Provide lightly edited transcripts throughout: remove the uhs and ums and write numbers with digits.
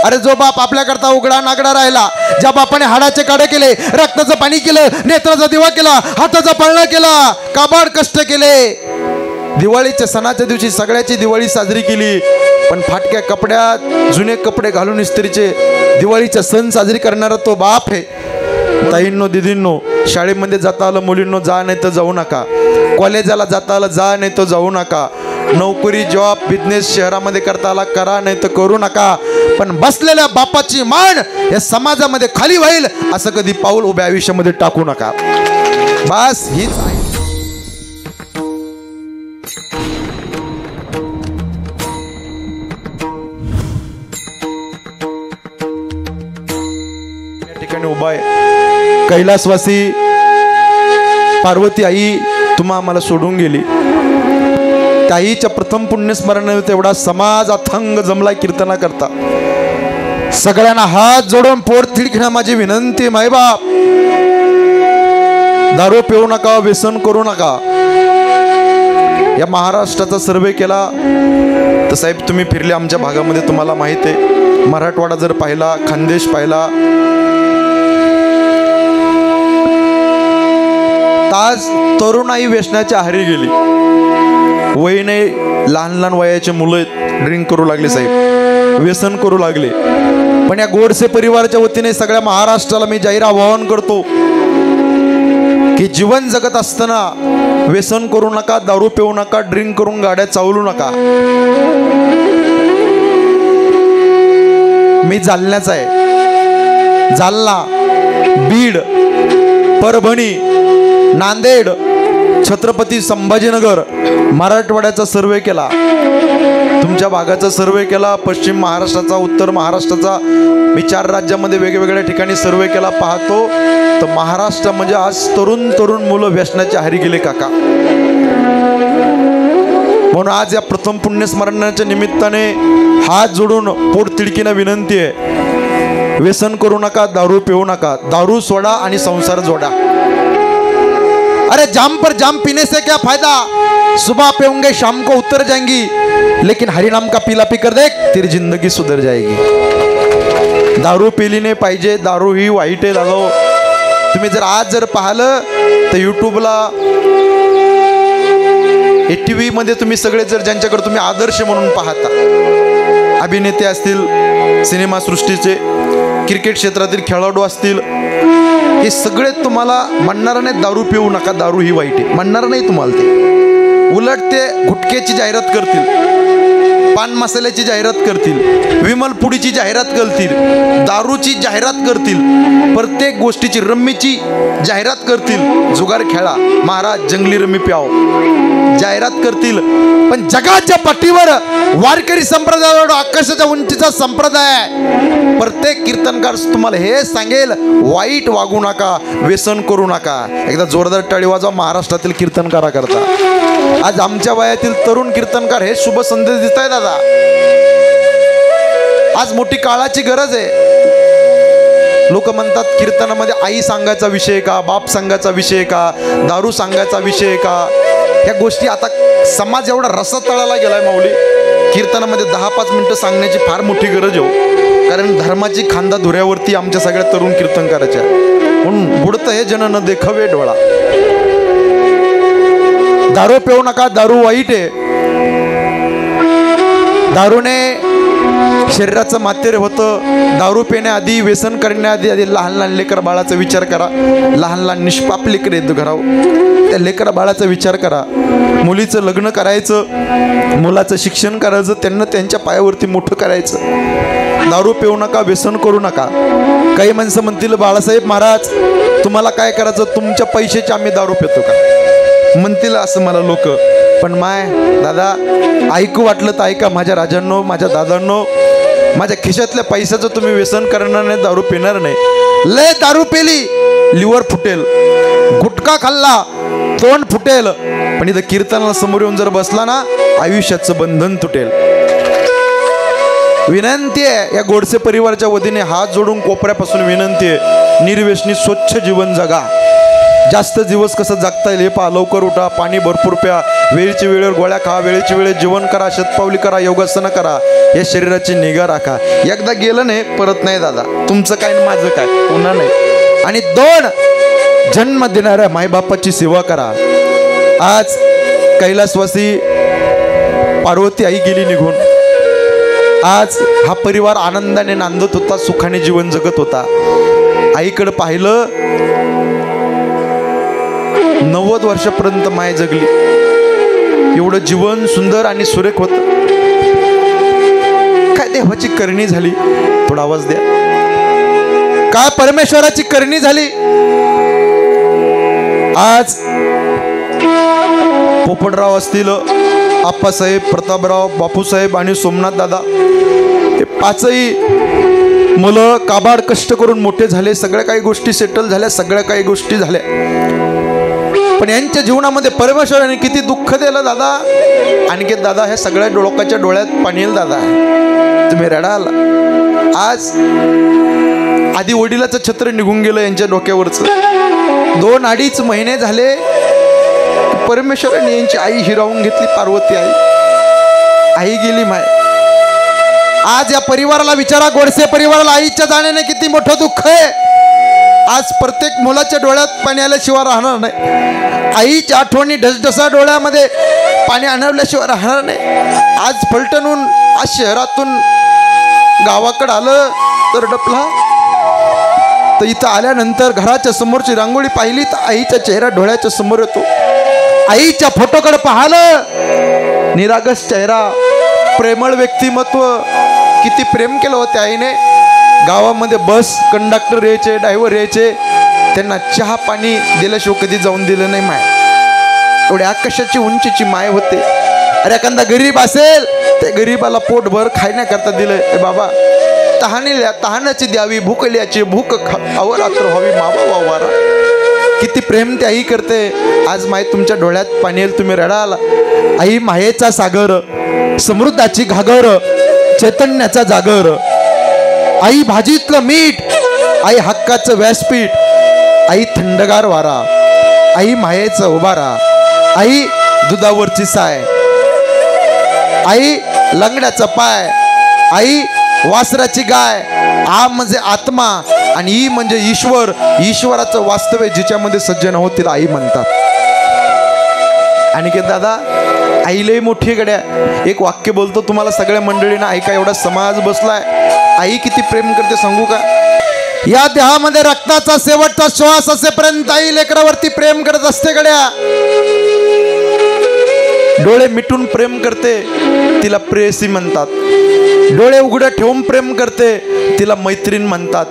अरे जो बाप आपल्याकरता उघडा नागडा राहिला, ज्या बापाने हाडाचे काढे केले, रक्ताचं पाणी केलं, नेत्राचा दिवा केला, हाताचा पाळणा केला, काबाड कष्ट केले, दिवाळीच्या सणाच्या दिवशी सगळ्याची दिवाळी साजरी केली, पण फाटक्या कपड्यात जुने कपडे घालून इस्त्रीचे दिवाळीचा सण साजरी करणारा तो बाप आहे. ताईंनो दिदींनो, शाळेमध्ये जाता आलं मुलींनो जा नाही तर जाऊ नका, कॉलेजाला जाता आलं जा नाही तर जाऊ नका, नोकरी जॉब बिझनेस शहरामध्ये करता आला करा नाही तर करू नका, पण बसलेल्या बापाची मान या समाजामध्ये खाली होईल असं कधी पाऊल उभ्या आयुष्यामध्ये टाकू नका. बस हीच आहे. उभा आहे कैलासवासी पार्वती आई तुम्हा आम्हाला सोडून गेली. ताईच्या प्रथम पुण्यस्मरण तेवढा समाज अथंग जमला कीर्तना करता. सगळ्यांना हात जोडून पोट थिडखिणा माझी विनंती, मायबाप दारू पिऊ नका, व्यसन करू नका. या महाराष्ट्राचा सर्वे केला तर साहेब तुम्ही फिरले आमच्या भागामध्ये, तुम्हाला माहित आहे मराठवाडा जर पाहिला, खानदेश पाहिला, आज तरुणाई व्यसनाच्या आहारी गेली. वय नाही, लहान लहान वयाचे मुलं ड्रिंक करू लागले साहेब, व्यसन करू लागले. पण या गोडसे परिवाराच्या वतीने सगळ्या महाराष्ट्राला मी जाहीर आवाहन करतो की जीवन जगत असताना व्यसन करू नका, दारू पिऊ नका, ड्रिंक करून गाड्या चालवू नका. मी जालन्याचा आहे. जालना, बीड, परभणी, नांदेड, छत्रपती संभाजीनगर मराठवाड्याचा सर्वे केला, तुमच्या भागाचा सर्वे केला, पश्चिम महाराष्ट्राचा, उत्तर महाराष्ट्राचा, मी 4 राज्यामध्ये वेगवेगळ्या ठिकाणी सर्वे केला. पाहतो तर महाराष्ट्र म्हणजे आज तरुण तरुण मुलं व्यसनाच्या आहारी गेले काका. म्हणून आज या प्रथम पुण्यस्मरणाच्या निमित्ताने हात जोडून पोट तिडकीनं विनंती आहे, व्यसन करू नका, दारू पिऊ नका, दारू सोडा आणि संसार जोडा. अरे जाम पर जाम पीने से क्या फायदा, सुबह पीऊंगे शाम को उतर जाएंगी, लेकिन हरि नाम का पीला पी कर देख तेरी जिंदगी सुधर जाएगी. दारू पिली नाही पाहिजे, दारू ही वाईट आहे दादा. तुम्ही जर आज जर पाहिलं तर यूट्यूबला, ATV मध्ये तुम्ही सगळे जर ज्यांच्याकडे तुम्ही आदर्श म्हणून पाहता, अभिनेते असतील, सिनेमा सृष्टीचे, क्रिकेट क्षेत्रातील खेळाडू असतील, हे सगळे तुम्हाला म्हणणार नाही दारू पिऊ नका, दारू ही वाईट आहे म्हणणार नाही तुम्हाला. ते उलट ते गुटख्याची जाहिरात करतील, पान मसाल्याची जाहिरात करतील, विमल पुडीची जाहिरात करतील, दारूची जाहिरात करतील, प्रत्येक गोष्टीची, रम्मीची जाहिरात करतील. जुगार खेळा महाराज, जंगली रम्मी प्याव जाहिरात करतील. पण जगाच्या पाठीवर वारकरी संप्रदायावर आकाशाच्या उंचीचा संप्रदाय आहे. प्रत्येक कीर्तनकार तुम्हाला हे सांगेल, वाईट वागू नका, व्यसन करू नका. एकदा जोरदार टाळी वाजवा महाराष्ट्रातील कीर्तनकारा करता. आज आमच्या वयातील तरुण कीर्तनकार हे शुभ संदेश देत आहे दादा. आज मोठी काळाची गरज आहे. लोक म्हणतात कीर्तनामध्ये आई सांगायचा विषय का, बाप सांगायचा विषय का, दारू सांगायचा विषय का. या गोष्टी आता समाज एवढा रसातळाला गेलाय माऊली. कीर्तनामध्ये 10-5 मिनिटं सांगण्याची फार मोठी गरज आहे, कारण धर्माची खांदा धुऱ्यावरती आमच्या सगळ्या तरुण कीर्तनकाराच्या. म्हणून बुडतं हे जन न देखवे डोळा. दारू पिऊ नका, दारू वाईट आहे. दारूने शरीराचं मातेर होतं. दारू पिण्याआधी, व्यसन करण्याआधी आधी लहान लहान लेकर बाळाचा विचार करा. लहान लहान निष्पाप लेकर येत घराव, त्या लेकर बाळाचा विचार करा. मुलीचं लग्न करायचं, मुलाचं शिक्षण करायचं, त्यांना त्यांच्या पायावरती मोठं करायचं. दारू पिऊ नका, व्यसन करू नका. काही माणसं म्हणतील बाळासाहेब महाराज तुम्हाला काय करायचं, तुमच्या पैशाची आम्ही दारू पितो का म्हणतील असं मला लोक. पण माय दादा ऐकू वाटलं तर ऐका माझ्या राजांनो, माझ्या दादांनो, माझ्या खिशातल्या पैशाचं तुम्ही व्यसन करणार नाही, दारू पिणार नाही. लय दारू पिली लिव्हर फुटेल, गुटखा खाल्ला तोंड फुटेल, पण इथं कीर्तनाला समोर येऊन जर बसला ना आयुष्याचं बंधन तुटेल. विनंती आहे या गोडसे परिवाराच्या वतीने हात जोडून कोपऱ्यापासून विनंती आहे, निर्व्यसनी स्वच्छ जीवन जगा. जास्त दिवस कसं जगता येईल हे पहा. लवकर उठा, पाणी भरपूर प्या, वेळची वेळेवर गोळ्या खा, वेळेची वेळेत जेवण करा, शतपावली करा, योगासनं करा, या शरीराची निगा राखा. एकदा गेलं नाही परत नाही दादा. तुमचं काय आणि माझं काय, पुन्हा नाही. आणि 2 जन्म देणाऱ्या मायबापाची सेवा करा. आज कैलासवासी पार्वती आई गेली निघून. आज हा परिवार आनंदाने नांदत होता, सुखाने जीवन जगत होता. आईकडे पाहिलं, 90 वर्षापर्यंत माय जगली. एवढं जीवन सुंदर आणि सुरेख होत. काय देवाची करणी झाली. थोडा आवाज द्या. काय परमेश्वराची करणी झाली. आज पोपटराव असतील, आप्पासाहेब, प्रतापराव, बापूसाहेब आणि सोमनाथ दादा, हे 5ही मुलं काबाड कष्ट करून मोठे झाले. सगळ्या काही गोष्टी सेटल झाल्या, सगळ्या काही गोष्टी झाल्या. पण यांच्या जीवनामध्ये परमेश्वराने किती दुःख दिलं दादा. आणखी दादा ह्या सगळ्या लोकांच्या डोळ्यात पाणी येईल दादा. तुम्ही रडाल. आज आधी वडिलाचं छत्र निघून गेलं यांच्या डोक्यावरचं. 2-2.5 महिने झाले परमेश्वराने यांची आई हिरावून घेतली. पार्वती आई गेली माय. आज या परिवाराला विचारा, गोडसे परिवाराला आईच्या जाण्याने किती मोठं दुःख आहे. आज प्रत्येक मुलाच्या डोळ्यात पाणी आल्याशिवाय राहणार नाही. आईच्या आठवणी ढसढसा डोळ्यामध्ये पाणी आणल्याशिवाय राहणार नाही. आज फलटणहून, आज शहरातून गावाकडे आलं तर डपला, तर इथं आल्यानंतर घराच्या समोरची रांगोळी पाहिली तर आईचा चेहरा डोळ्याच्या समोर येतो. आईच्या फोटोकडे पाहिलं, निरागस चेहरा, प्रेमळ व्यक्तिमत्व. किती प्रेम केलं होतं आईने. गावामध्ये बस कंडक्टर यायचे, ड्रायव्हर यायचे, त्यांना चहा पाणी दिल्याशिवाय कधी जाऊन दिलं नाही माय. एवढ्या आकाशाची उंचीची माय होते. अरे एखादा गरीब असेल, त्या गरीबाला पोटभर खाण्याकरता दिलं. बाबा तहानाची द्यावी, भूकल्याची भूक अवरात्र व्हावी मावा वावारा. किती प्रेम ती आई करते. आज माय तुमच्या डोळ्यात पाणी येईल, तुम्ही रडाल. आई मायेचा सागर, समृद्धाची घागर, चैतन्याचा जागर. आई भाजीतलं मीठ, आई हक्काचं व्यासपीठ, आई थंडगार वारा, आई मायेचा उभारा, आई दुधावरची साय, आई लंगड्याचा पाय, आई वासराची गाय. आ म्हणजे आत्मा आणि ई म्हणजे ईश्वर. ईश्वराचं वास्तव्य जिच्यामध्ये सज्जन होत तिला आई म्हणतात. आणि के दादा आईलाही मोठी गड्या. एक वाक्य बोलतो तुम्हाला सगळ्या मंडळींना ऐका, एवढा समाज बसलाय. आई किती प्रेम करते सांगू का. या देहामध्ये रक्ताचा शेवटचा श्वास असेपर्यंत आई लेकरावरती प्रेम करत असते गड्या. डोळे मिटून प्रेम करते, तिला प्रेयसी म्हणतात. डोळे उघडे ठेवून प्रेम करते, तिला मैत्रीण म्हणतात.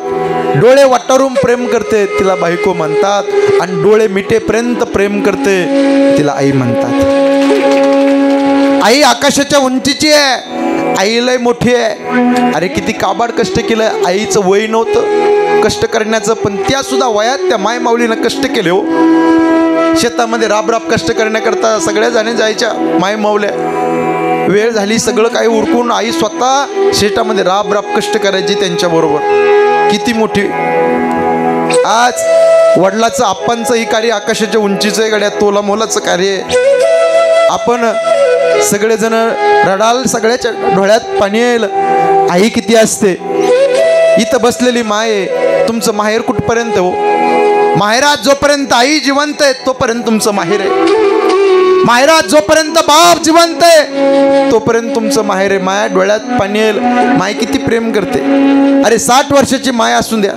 डोळे वाटारून प्रेम करते, तिला बायको म्हणतात. आणि डोळे मिटेपर्यंत प्रेम करते, तिला आई म्हणतात. आई आकाशाच्या उंचीची आहे, आई लय मोठी आहे. अरे किती काबाड कष्ट केलं. आईचं वय नव्हतं कष्ट करण्याचं, पण त्या सुद्धा वयात त्या माय माऊलीनं कष्ट केले हो. शेतामध्ये राब कष्ट करण्याकरता सगळ्या जणी जायच्या माय माऊल्या. वेळ झाली सगळं काही उरकून आई स्वतः शेतामध्ये राब कष्ट करायची त्यांच्याबरोबर. किती मोठी. आज वडिलाचं आप्पांचं ही कार्य आकाशाच्या उंचीचं आहे गड्या, तोला मोलाचं कार्य आहे. आपण सगळेजण रडाल, सगळ्याच्या डोळ्यात पाणी येईल. आई किती असते. इथं बसलेली माय, तुमचं माहेर कुठपर्यंत हो. माहेरात जोपर्यंत आई जिवंत आहे तोपर्यंत तुमचं माहेर आहे. माहेरात जोपर्यंत बाप जिवंत आहे तोपर्यंत तुमचं माहेर आहे. माया डोळ्यात पाणी येईल. माय किती प्रेम करते. अरे 60 वर्षाची माय असून द्या,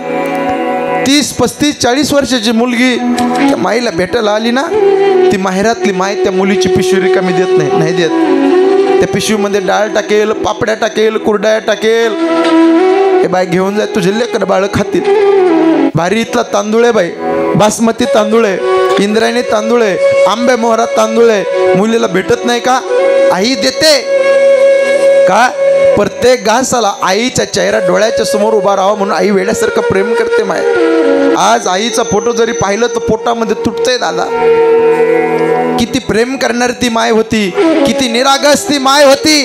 30, 35, 40 वर्षाची मुलगी त्या माईला भेटायला आली ना, ती माहेरातली माय त्या मुलीची पिशवी रिकामी देत नाही देत. त्या पिशवीमध्ये डाळ टाकेल, पापड्या टाकेल, कुरड्या टाकेल. हे बाय घेऊन जाय, तुझे लेकर बाळ खातील. भारी इथला तांदूळ आहे बाई, बासमती तांदूळ आहे, इंद्रायणी तांदूळ आहे, आंबे मोहरा तांदूळ आहे. मुलीला भेटत नाही का. आई देते का. प्रत्येक घासाला आईचा चेहरा डोळ्याच्या समोर उभा राहावा म्हणून आई वेड्यासारखं प्रेम करते माय. आज आईचा फोटो जरी पाहिलं तर पोटामध्ये तुटतंय दादा. किती प्रेम करणारी ती माय होती, किती निरागस ती माय होती.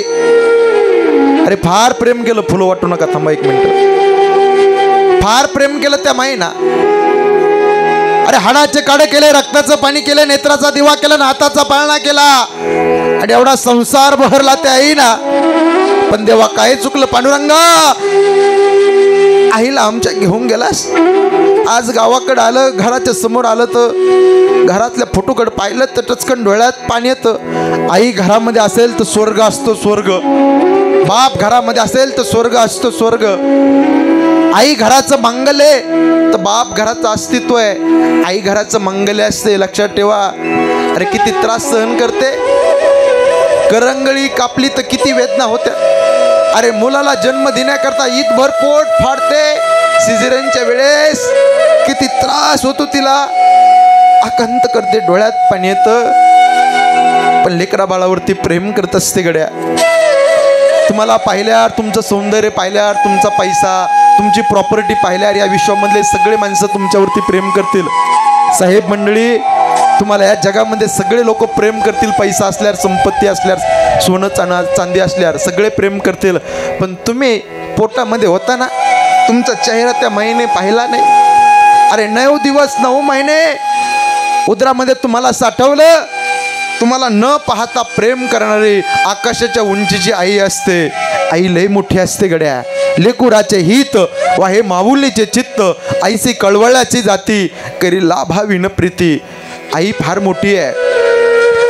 अरे फार प्रेम केलं. फुलं वाटू नका, थांबा 1 मिनिट. फार प्रेम केलं त्या माईना. अरे हाडाचे काढे केले, रक्ताचं पाणी केलं, नेत्राचा दिवा केला, हाताचा पाळणा केला आणि एवढा संसार बहरला त्या आईना. पण देवा काय चुकलं पांडुरंगा, आईला आमच्या घेऊन गेलास. आज गावाकडे आलं, घराच्या समोर आलं तर घरातल्या फोटोकडे पाहिलं तर टचकन डोळ्यात पाणी येतं. आई घरामध्ये असेल तर स्वर्ग असतो स्वर्ग, बाप घरामध्ये असेल तर स्वर्ग असतो स्वर्ग. आई घराचं मंगल्य तर बाप घराचं अस्तित्व आहे. आई घराचं मंगल्य असते, लक्षात ठेवा. अरे किती त्रास सहन करते, करंगळी कापली तर किती वेदना होत्या. अरे मुलाला जन्म देण्याकरता ईदभर पोट फाडते, सिझेरियनच्या वेळेस किती त्रास होतो तिला, आकंत करते, डोळ्यात पाणी येतं. पण लेकरा बाळावरती प्रेम करत असते गड्या. तुम्हाला पाहिल्यावर, तुमचं सौंदर्य पाहिल्यावर, तुमचा पैसा, तुमची प्रॉपर्टी पाहिल्यावर या विश्वामधले सगळे माणसं तुमच्यावरती प्रेम करतील. साहेब मंडळी, तुम्हाला या जगामध्ये सगळे लोक प्रेम करतील. पैसा असल्यावर, संपत्ती असल्यावर, सोनं चांदी असल्यावर सगळे प्रेम करतील. पण तुम्ही पोटामध्ये होता ना, तुमचा चेहरा त्या महिने पाहिला नाही. अरे 9 दिवस 9 महिने उदरामध्ये तुम्हाला साठवलं. तुम्हाला न पाहता प्रेम करणारी आकाशाच्या उंचीची आई असते. आई लय मोठी असते गड्या. लेकुराचे हित वा हे माऊलीचे चित्त, आईची कळवळ्याची जाती करी लाभाविन प्रीती. आई फार मोठी आहे.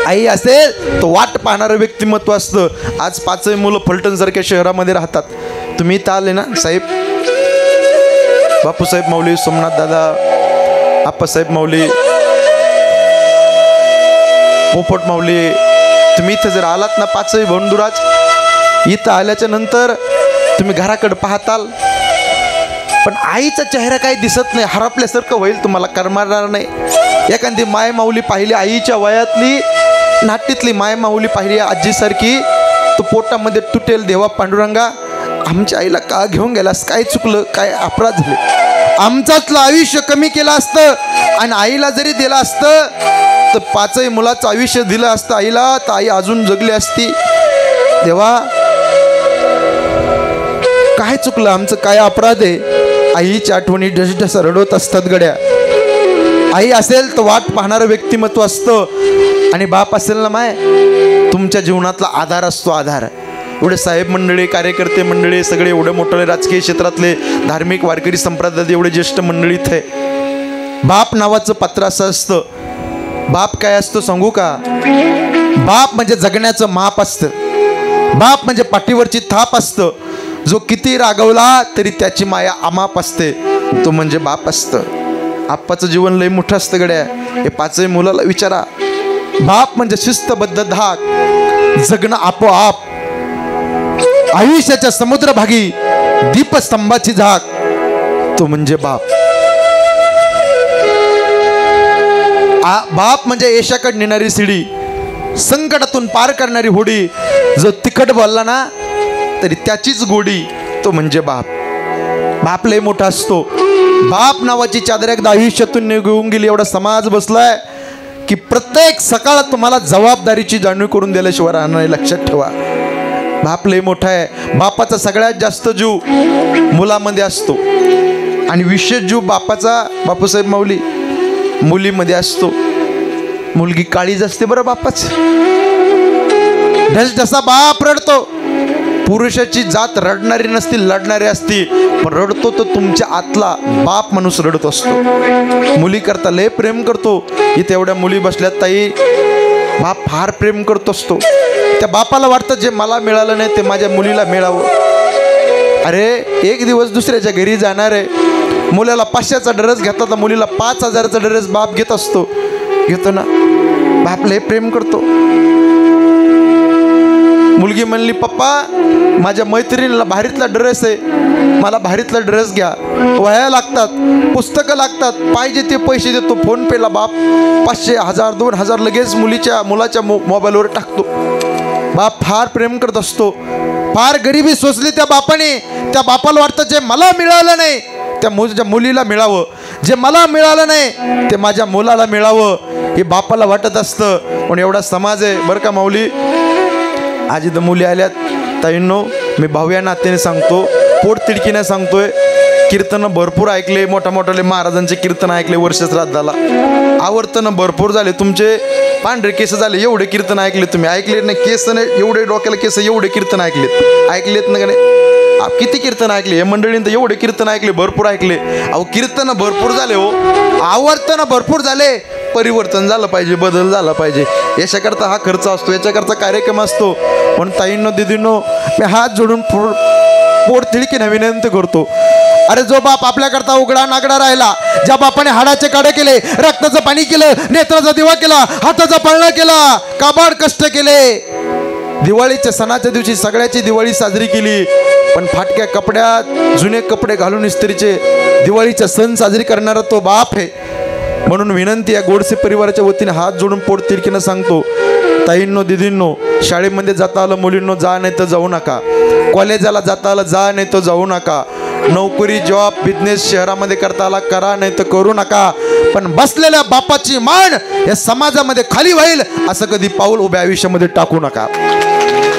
आई असेल तर वाट पाहणारं व्यक्तिमत्व असतं. आज 5 मुलं फलटण सारख्या शहरामध्ये राहतात. तुम्ही इथं आले ना साहेब, बापूसाहेब माऊली, सोमनाथ दादा, आप्पासाहेब माऊली, पोपट माऊली, तुम्ही इथं जर आलात ना 5 बंधुराज, इथं आल्याच्या नंतर तुम्ही घराकडे पाहताल, पण आईचा चेहरा काही दिसत नाही, हरपल्यासारखं होईल, तुम्हाला करमणार नाही. एखादी माय माऊली पाहिली, आईच्या वयातली नाटीतली माय माऊली पाहिली आजीसारखी, तो पोटामध्ये तुटेल. देवा पांडुरंगा, आमच्या आईला का घेऊन गेलास, काय चुकलं, काय अपराध झाले. आमचातलं आयुष्य कमी केलं असतं आणि आईला जरी दिलं असतं तर 5 मुलाचं आयुष्य दिलं असतं आईला, तर आई अजून जगली असती. देवा काय चुकलं आमचं, काय अपराध आहे. आईच्या आठवणी ढसढसा रडवत असतात गड्या. आई असेल तर वाट पाहणारं व्यक्तिमत्व असतं आणि बाप असेल ना माय, तुमच्या जीवनातला आधार असतो, आधार. एवढे साहेब मंडळी, कार्यकर्ते मंडळी, सगळे एवढे मोठे राजकीय क्षेत्रातले, धार्मिक वारकरी संप्रदायात एवढे ज्येष्ठ मंडळी इथे. बाप नावाचं पात्र असं असतं. बाप काय असतो सांगू का? बाप म्हणजे जगण्याचं माप असतं. बाप म्हणजे पाठीवरची थाप असतं. जो किती रागवला तरी त्याची माया अमाप असते, तो म्हणजे बाप असतं. आप्पाचं जीवन लय मोठं असतं गड्या. हे 5 मुलाला विचारा. बाप म्हणजे शिस्तबद्ध धाक, जगणं आपोआप, आयुष्याच्या समुद्रभागी दीपस्तंभाची झाक, तो म्हणजे बाप. बाप म्हणजे यशाकडे नेणारी शिडी, संकटातून पार करणारी होडी. जो तिखट बोलला ना तरी त्याचीच गोडी, तो म्हणजे बाप. बाप लय मोठा असतो. बाप नावाची चादर एकदा आयुष्यातून निघून गेली, एवढा समाज बसलाय की प्रत्येक सकाळ तुम्हाला जबाबदारीची जाणीव करून दिल्याशिवाय राहणार नाही. लक्षात ठेवा, बाप लय मोठा आहे. बापाचा सगळ्यात जास्त जीव मुलामध्ये असतो आणि विशेष जीव बापाचा, बापूसाहेब माऊली, मुलीमध्ये असतो. मुलगी काळीज असते बरं बापाच. जसा बाप रडतो, पुरुषाची जात रडणारी नसती, लढणारी असती, पण रडतो तो तुमच्या आतला बाप माणूस रडत असतो. मुली करता लय प्रेम करतो. इथे एवढ्या मुली बसल्यात ताई, बाप फार प्रेम करत असतो. त्या बापाला वाटतं जे मला मिळालं नाही ते माझ्या मुलीला मिळावं. अरे एक दिवस दुसऱ्याच्या घरी जाणार आहे, मुलाला 500चा ड्रेस घेतला तर मुलीला 5000चा ड्रेस बाप घेत असतो. घेतो ना, बाप लय प्रेम करतो. मुलगी म्हणली, पप्पा माझ्या मैत्रिणीला भारीतला ड्रेस आहे, मला भारीतला ड्रेस घ्या. वह्या लागतात, पुस्तकं लागतात, पाहिजे ते पैसे देतो. फोन पेला बाप 500, 1000, 2000 लगेच मुलाच्या मोबाईलवर टाकतो. बाप फार प्रेम करत असतो. फार गरिबी सोसली त्या बापाने. त्या बापाला वाटतं जे मला मिळालं नाही त्या मुलीला मिळावं, जे मला मिळालं नाही ते माझ्या मुलाला मिळावं, हे बापाला वाटत असतं. पण एवढा समाज आहे बरं का माऊली. आज इथं मुली आल्यात ताईंनो, मी भाऊ या नात्याने सांगतो, पोट तिडकीने सांगतोय कीर्तन भरपूर ऐकले, मोठ्या महाराजांचे कीर्तन ऐकले, वर्ष श्राद्धाला आवर्तन भरपूर झाले, तुमचे पांढरे केस झाले, एवढे कीर्तन ऐकले तुम्ही. ऐकले नाही केस नाही, एवढे डोक्याला केस, एवढे कीर्तन ऐकलेत ना का नाही? किती कीर्तन ऐकले या मंडळींनी, तर एवढे कीर्तन ऐकले, भरपूर ऐकले. अहो कीर्तन भरपूर झाले हो, आवर्तन भरपूर झाले, परिवर्तन झालं पाहिजे, बदल झाला पाहिजे. याच्याकरता हा खर्च असतो, याच्याकरता कार्यक्रम असतो. पण ताईंनो दिदींनो, मी हात जोडून पोट तिळकीने विनंती करतो, अरे जो बाप आपल्याकरता उघडा नागडा राहिला, ज्या बापाने हाडाचे काढे केले, रक्ताचं पाणी केलं, नेत्राचा दिवा केला, हाताचा पाळणा केला, काबाड कष्ट केले, दिवाळीच्या सणाच्या दिवशी सगळ्याची दिवाळी साजरी केली, पण फाटक्या कपड्यात जुने कपडे घालून इस्त्रीचे दिवाळीचा सण साजरी करणारा तो बाप आहे. म्हणून विनंती या गोडसे परिवाराच्या वतीने हात जोडून पोट तिरकीनं सांगतो, ताईंनो दिदींनो, शाळेमध्ये जाता आलं मुलींनो जा नाही तर जाऊ नका, कॉलेजाला जाता आलं जा नाही तर जाऊ नका, नोकरी जॉब बिझनेस शहरामध्ये करता आला करा नाही तर करू नका, पण बसलेल्या बापाची मान या समाजामध्ये खाली होईल असं कधी पाऊल उभ्या आयुष्यामध्ये टाकू नका.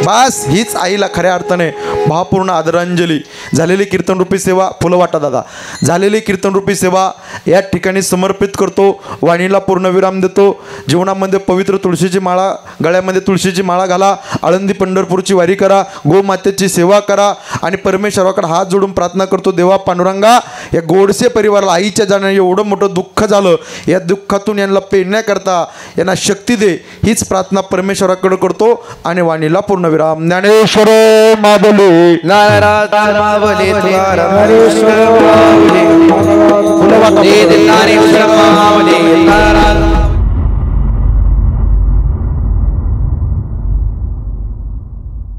बस हीच आईला खऱ्या अर्थाने भावपूर्ण आदरांजली. झालेली कीर्तनरूपी सेवा, फुलं वाटा दादा, झालेली कीर्तनरूपी सेवा या ठिकाणी समर्पित करतो, वाणीला पूर्णविराम देतो. जीवनामध्ये पवित्र तुळशीची माळा, गळ्यामध्ये तुळशीची माळा घाला, आळंदी पंढरपूरची वारी करा, गोमातेची सेवा करा आणि परमेश्वराकडे हात जोडून प्रार्थना करतो, देवा पांडुरंगा, या गोडसे परिवाराला आईच्या जाण्याने एवढं मोठं दुःख झालं, या दुःखातून यांना पेरण्याकरता यांना शक्ती दे, हीच प्रार्थना परमेश्वराकडे करतो आणि वाणीला पूर्ण विराम. ज्ञानेश्वर माऊली, नारायण माऊली, ज्ञानेश्वर माऊली, ज्ञानेश्वर माऊली,